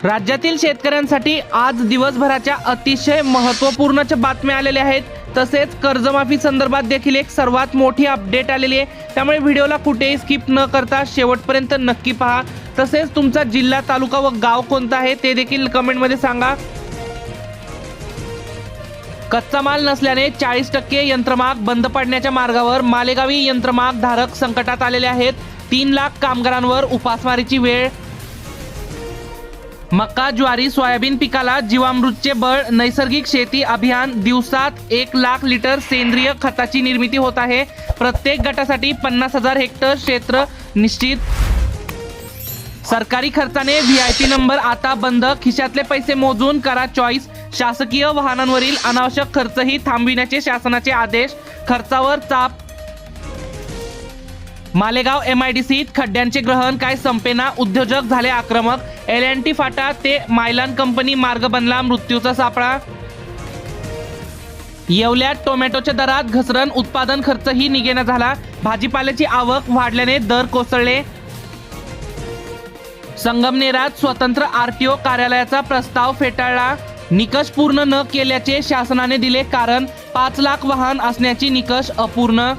राज्यातील शेतकऱ्यांसाठी आज दिवसभराच्या अतिशय महत्त्वपूर्ण बातम्या आलेल्या आहेत। तसेच कर्जमाफी संदर्भात देखील एक सर्वात मोठी अपडेट आलेली आहे। त्यामुळे व्हिडिओला कुठेही स्किप न करता शेवटपर्यंत नक्की पहा। तसेच तुमचा जिल्हा, तालुका व गाव कोणता आहे ते देखील कमेंटमध्ये सांगा। कच्चा माल नसल्याने 40% यंत्रमाग बंद पडण्याच्या मार्गावर मालेगावी यंत्रमाग धारक संकटात आलेले आहेत। 3 लाख कामगारांवर उपासमारीची वेळ। मका, ज्वारी, सोयाबीन पिकाला जीवामृतचे बळ। नैसर्गिक शेती अभियान दिवसात 1 लाख लिटर सेंद्रिय खताची निर्मिती होत आहे। प्रत्येक गटासाठी 50,000 हेक्टर क्षेत्र निश्चित। सरकारी खर्चाने VIP नंबर आता बंद। खिशातले पैसे मोजून करा चॉईस। शासकीय वाहनांवरील अनावश्यक खर्चही थांबविण्याचे शासनाचे आदेश। खर्चावर चाप। मालेगाव MIDCत खड्ड्यांचे ग्रहण काय संपेना। उद्योजक झाले आक्रमक। L&T फाटा ते मायलान कंपनी मार्ग बनला मृत्यूचा सापळा। येवल्यात टोमॅटोच्या दरात घसरण। उत्पादन खर्चही निघेना झाला। भाजीपाल्याची आवक वाढल्याने दर कोसळले। संगमनेरात स्वतंत्र RTO कार्यालयाचा प्रस्ताव फेटाळला। निकष पूर्ण न केल्याचे शासनाने दिले कारण। 5 लाख वाहन असण्याची निकष अपूर्ण।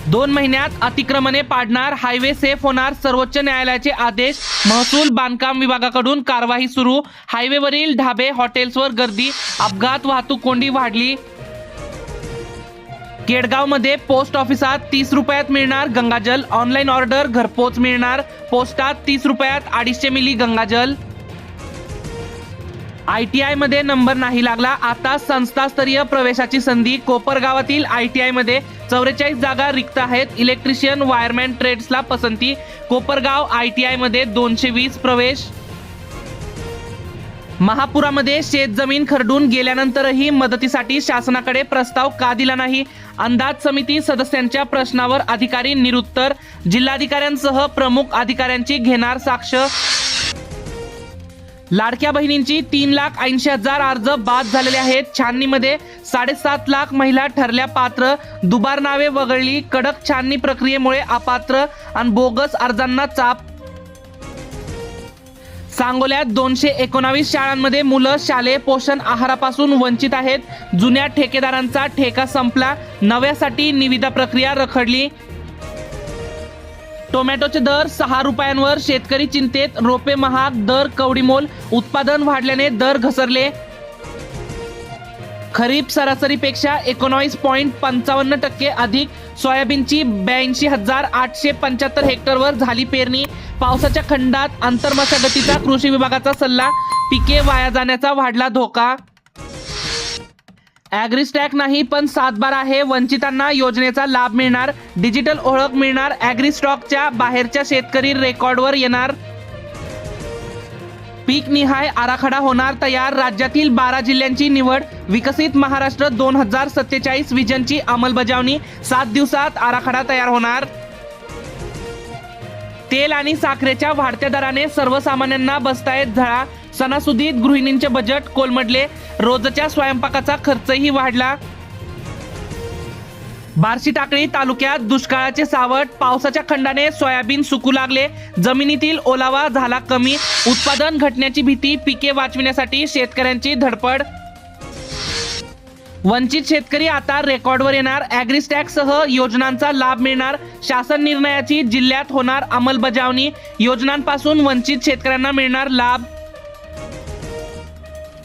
2 महिन्यात अतिक्रमणे पाडणार। हायवे सेफ होणार। सर्वोच्च न्यायालयाचे आदेश। महसूल बांधकाम विभागाकडून कारवाई सुरू। हायवेवरील ढाबे, हॉटेल्सवर गर्दी। अपघात, वाहतूक कोंडी वाढली। केडगावमध्ये पोस्ट ऑफिसात 30 रुपयात मिळणार गंगाजल। ऑनलाईन ऑर्डर घरपोच मिळणार। पोस्टात 30 रुपयात 250 मिली गंगाजल। ITI मध्ये नंबर नाही लागला। आता संस्थास्तरीय प्रवेशाची संधी। कोपरगावातील ITI मध्ये 44 जागा रिक्त आहेत। इलेक्ट्रिशियन, वायरमॅन ट्रेड्सला पसंती। कोपरगाव ITI मध्ये 220 प्रवेश। महापुरामध्ये शेतजमीन खरडून गेल्यानंतरही मदतीसाठी शासनाकडे प्रस्ताव का दिला नाही। अंदाज समिती सदस्यांच्या प्रश्नावर अधिकारी निरुत्तर। जिल्हाधिकाऱ्यांसह प्रमुख अधिकाऱ्यांची घेणार साक्ष। लाडक्या बहिणींची 3,80,000 अर्ज बाद झालेले आहेत। छाननीमध्ये 7.5 लाख महिला ठरल्या पात्र। दुबार नावे वगळली। कडक छाननी प्रक्रियेमुळे अपात्र आणि बोगस अर्जांना चाप। सांगोल्यात 219 शाळांमध्ये मुलं शालेय पोषण आहारापासून वंचित आहेत। जुन्या ठेकेदारांचा ठेका संपला। नव्यासाठी निविदा प्रक्रिया रखडली। टोमॅटोचे दर 6 रुपयांवर शेतकरी चिंतेत। रोपे महाग, दर कवडीमोल। उत्पादन वाढल्याने दर घसरले। खरीप सरासरीपेक्षा 19.55% अधिक। सोयाबीनची 82,875 हेक्टरवर झाली पेरणी। पावसाच्या खंडात आंतरमशागतीचा कृषी विभागाचा सल्ला। पिके वाया जाण्याचा वाढला धोका। ॲग्रिस्टॅक नाही पण 7/12 आहे। वंचितांना योजनेचा लाभ मिळणार। डिजिटल ओळख मिळणार। ॲग्रिस्टॉकच्या बाहेरच्या शेतकरी रेकॉर्डवर येणार। पीक निहाय आराखडा होणार तयार। राज्यातील 12 जिल्ह्यांची निवड। विकसित महाराष्ट्र 2047 विजनची अंमलबजावणी। 7 दिवसात आराखडा तयार होणार। तेल आणि साखरेच्या वाढत्या दराने सर्वसामान्यांना बसतायत झळा। सणासुदीत गृहिणींचे बजेट कोलमडले। रोजच्या स्वयंपाकाचा खर्चही वाढला। बार्शी टाकळी तालुक्यात दुष्काळाचे सावट। पावसाच्या खंडाने सोयाबीन सुकू लागले। जमिनीतील ओलावा झाला कमी। उत्पादन घटण्याची भीती। पिके वाचविण्यासाठी शेतकऱ्यांची धडपड। वंचित शेतकरी आता रेकॉर्डवर येणार। ॲग्रिस्टॅकसह योजनांचा लाभ मिळणार। शासन निर्णयाची जिल्ह्यात होणार अंमलबजावणी। योजनांपासून वंचित शेतकऱ्यांना मिळणार लाभ।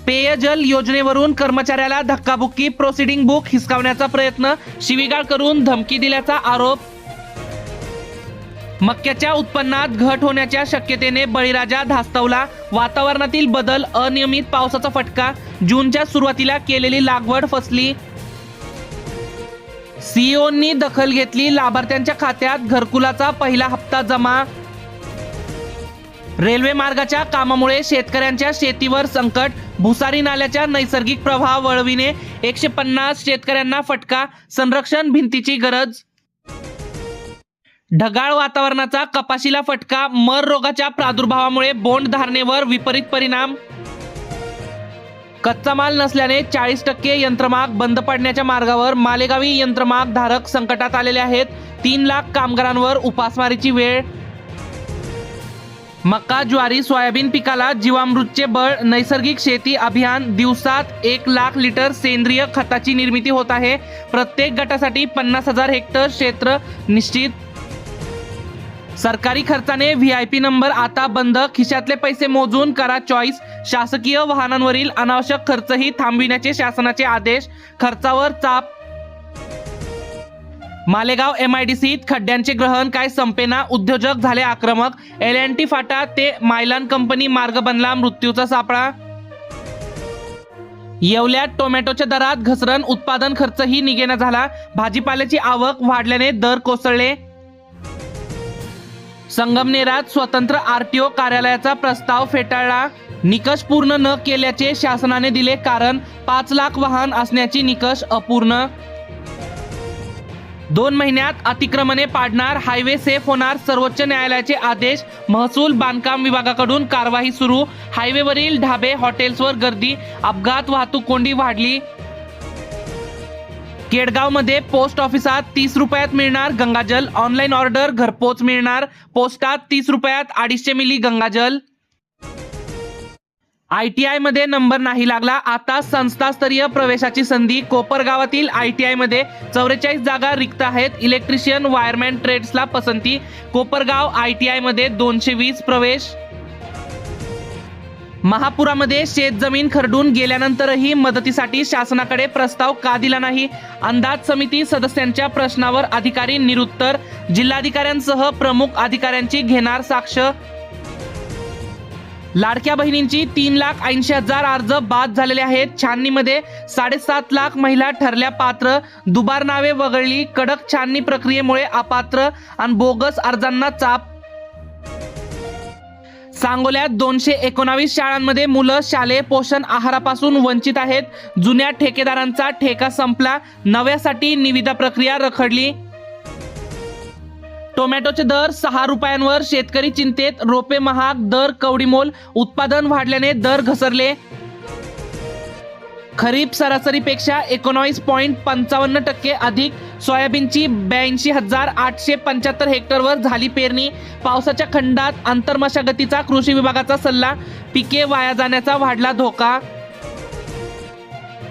पेयजल योजनेवरून कर्मचाऱ्याला धक्काबुक्की। प्रोसिडिंग बुक हिसकावण्याचा प्रयत्न। शिवीगाळ करून धमकी दिल्याचा आरोप। मक्याच्या उत्पन्नात घट होण्याच्या शक्यतेने बळीराजा धास्तवला। वातावरणातील बदल, अनियमित पावसाचा फटका। जूनच्या सुरुवातीला केलेली लागवड फसली। CEOंनी दखल घेतली। लाभार्थ्यांच्या खात्यात घरकुलाचा पहिला हप्ता जमा। रेल्वे मार्गाच्या कामामुळे शेतकऱ्यांच्या शेतीवर संकट। भुसारी नाल्याच्या नैसर्गिक प्रवाह वळविणे। 150 शेतकऱ्यांना फटका। संरक्षण भिंतीची गरज। ढगाळ वातावरणाचा कपाशीला फटका। मर रोगाच्या प्रादुर्भावामुळे बोंड धारणेवर विपरीत परिणाम। कच्चा माल नसल्याने 40% यंत्रमाग बंद पडण्याच्या मार्गावर मालेगावी यंत्रमाग धारक संकटात आलेले आहेत। 3 लाख कामगारांवर उपासमारीची वेळ। मका, ज्वारी, सोयाबीन पिकाला जीवामृतचे बळ. नैसर्गिक शेती अभियान. दिवसात 1,00,000 लिटर सेंद्रिय खताची निर्मिती होत आहे. प्रत्येक गटासाठी 50,000 हेक्टर क्षेत्र निश्चित. सरकारी खर्चाने VIP नंबर आता बंद. खिशातले पैसे मोजून करा चॉईस. शासकीय वाहनांवरील अनावश्यक खर्चही थांबविण्याचे शासनाचे आदेश. खर्चावर चाप. मालेगाव MIDCत खड्ड्यांचे ग्रहण काय संपेना. उद्योजक झाले आक्रमक. L&T फाटा ते मायलन कंपनी मार्ग बनला. मृत्यूचा सापळा. येवल्यात टोमॅटोच्या दरात घसरण. उत्पादन खर्चही निघेना झाला. भाजीपाल्याची आवक वाढल्याने दर कोसळले. संगमनेरात स्वतंत्र RTO कार्यालयाचा प्रस्ताव फेटाळला. निकष पूर्ण न केल्याचे शासनाने दिले कारण. 5 लाख वाहन असण्याची निकष अपूर्ण. 2 महिन्यात अतिक्रमणे पाडणार. हायवे सेफ होणार. सर्वोच्च न्यायालयाचे आदेश. महसूल बांधकाम विभागाकडून कारवाई सुरू. हायवेवरील ढाबे हॉटेल्सवर गर्दी. अपघात वाहतूक कोंडी वाढली. केडगावमध्ये पोस्ट ऑफिसात 30 रुपयात मिळणार गंगाजल. ऑनलाईन ऑर्डर घरपोच मिळणार. पोस्टात 30 रुपयात 250 मिली गंगाजल. ITI मध्ये नंबर नाही लागला. आता संस्थास्तरीय प्रवेशाची संधी. कोपरगावातील ITI मध्ये 44 जागा रिक्त आहेत. इलेक्ट्रिशियन, वायरमॅन ट्रेड्सला पसंती. कोपरगाव ITI मध्ये 220 प्रवेश. महापुरामध्ये शेतजमीन खरडून गेल्यानंतरही मदतीसाठी शासनाकडे प्रस्ताव का दिला नाही. अंदाज समिती सदस्यांच्या प्रश्नावर अधिकारी निरुत्तर. जिल्हाधिकाऱ्यांसह प्रमुख अधिकाऱ्यांची घेणार साक्ष. लाडक्या बहिणींची 3,80,000 अर्ज बाद झालेले आहेत. छाननीमध्ये 7.5 लाख महिला ठरल्या पात्र. दुबार नावे वगळली. कडक छाननी प्रक्रियेमुळे अपात्र आणि बोगस अर्जांना चाप. सांगोल्यात 219 शाळांमध्ये मुलं शालेय पोषण आहारापासून वंचित आहेत. जुन्या ठेकेदारांचा ठेका संपला. नव्यासाठी निविदा प्रक्रिया रखडली. टोमॅटोचे दर 6 रुपयांवर. शेतकरी चिंतेत. रोपे महाग, दर कवडीमोल. उत्पादन वाढल्याने दर घसरले. खरीप सरासरीपेक्षा 19.55% अधिक. सोयाबीनची 82,875 हेक्टरवर झाली पेरणी. पावसाच्या खंडात आंतरमशागतीचा कृषी विभागाचा सल्ला. पिके वाया जाण्याचा वाढला धोका.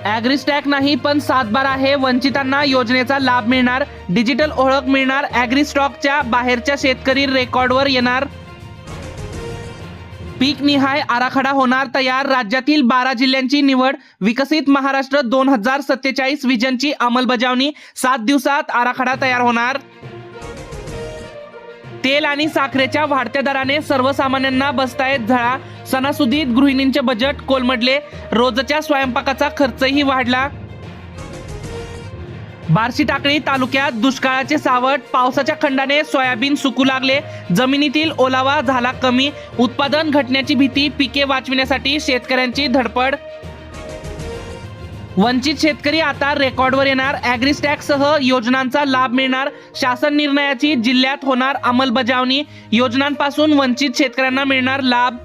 ॲग्रिस्टॅक नाही पण 7/12 आहे. वंचितांना योजनेचा लाभ मिळणार. डिजिटल ओळख मिळणार. ॲग्रिस्टॉकच्या बाहेरच्या शेतकरी रेकॉर्डवर येणार. पीक निहाय आराखडा होणार तयार. राज्यातील 12 जिल्ह्यांची निवड. विकसित महाराष्ट्र 2047 विजनची अंमलबजावणी. 7 दिवसात आराखडा तयार होणार. तेल आणि साखरेच्या वाढत्या दराने सर्वसामान्यांना बसतायत झळा. सणासुदीत गृहिणींचे बजेट कोलमडले. रोजच्या स्वयंपाकाचा खर्चही वाढला. बार्शी टाकळी तालुक्यात दुष्काळाचे सावट. पावसाच्या खंडाने सोयाबीन सुकू लागले. जमिनीतील ओलावा झाला कमी. उत्पादन घटण्याची भीती. पिके वाचविण्यासाठी शेतकऱ्यांची धडपड. वंचित शेतकरी आता रेकॉर्डवर येणार. ॲग्रिस्टॅकसह योजनांचा लाभ मिळणार. शासन निर्णयाची जिल्ह्यात होणार अंमलबजावणी. योजनांपासून वंचित शेतकऱ्यांना मिळणार लाभ.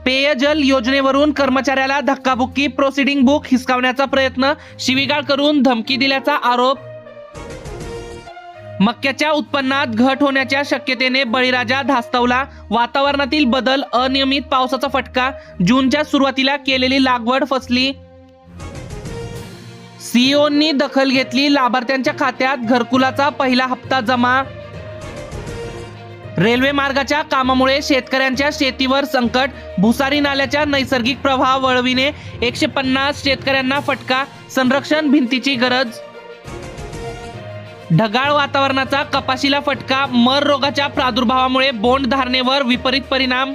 पेयजल योजनेवरून कर्मचाऱ्याला धक्काबुक्की. प्रोसिडिंग बुक हिसकावण्याचा प्रयत्न. शिवीगाळ करून धमकी दिल्याचा आरोप. मक्याच्या उत्पन्नात घट होण्याच्या शक्यतेने बळीराजा धास्तवला. वातावरणातील बदल. अनियमित पावसाचा फटका. जूनच्या सुरुवातीला केलेली लागवड फसली. CEOंनी दखल घेतली. लाभार्थ्यांच्या खात्यात घरकुलाचा पहिला हप्ता जमा. रेल्वे मार्गाच्या कामामुळे शेतकऱ्यांच्या शेतीवर संकट. भुसारी नाल्याच्या नैसर्गिक प्रवाह वळविणे. 150 शेतकऱ्यांना फटका. संरक्षण भिंतीची गरज. ढगाळ वातावरणाचा कपाशीला फटका. मर रोगाच्या प्रादुर्भावामुळे बोंड धारणेवर विपरीत परिणाम.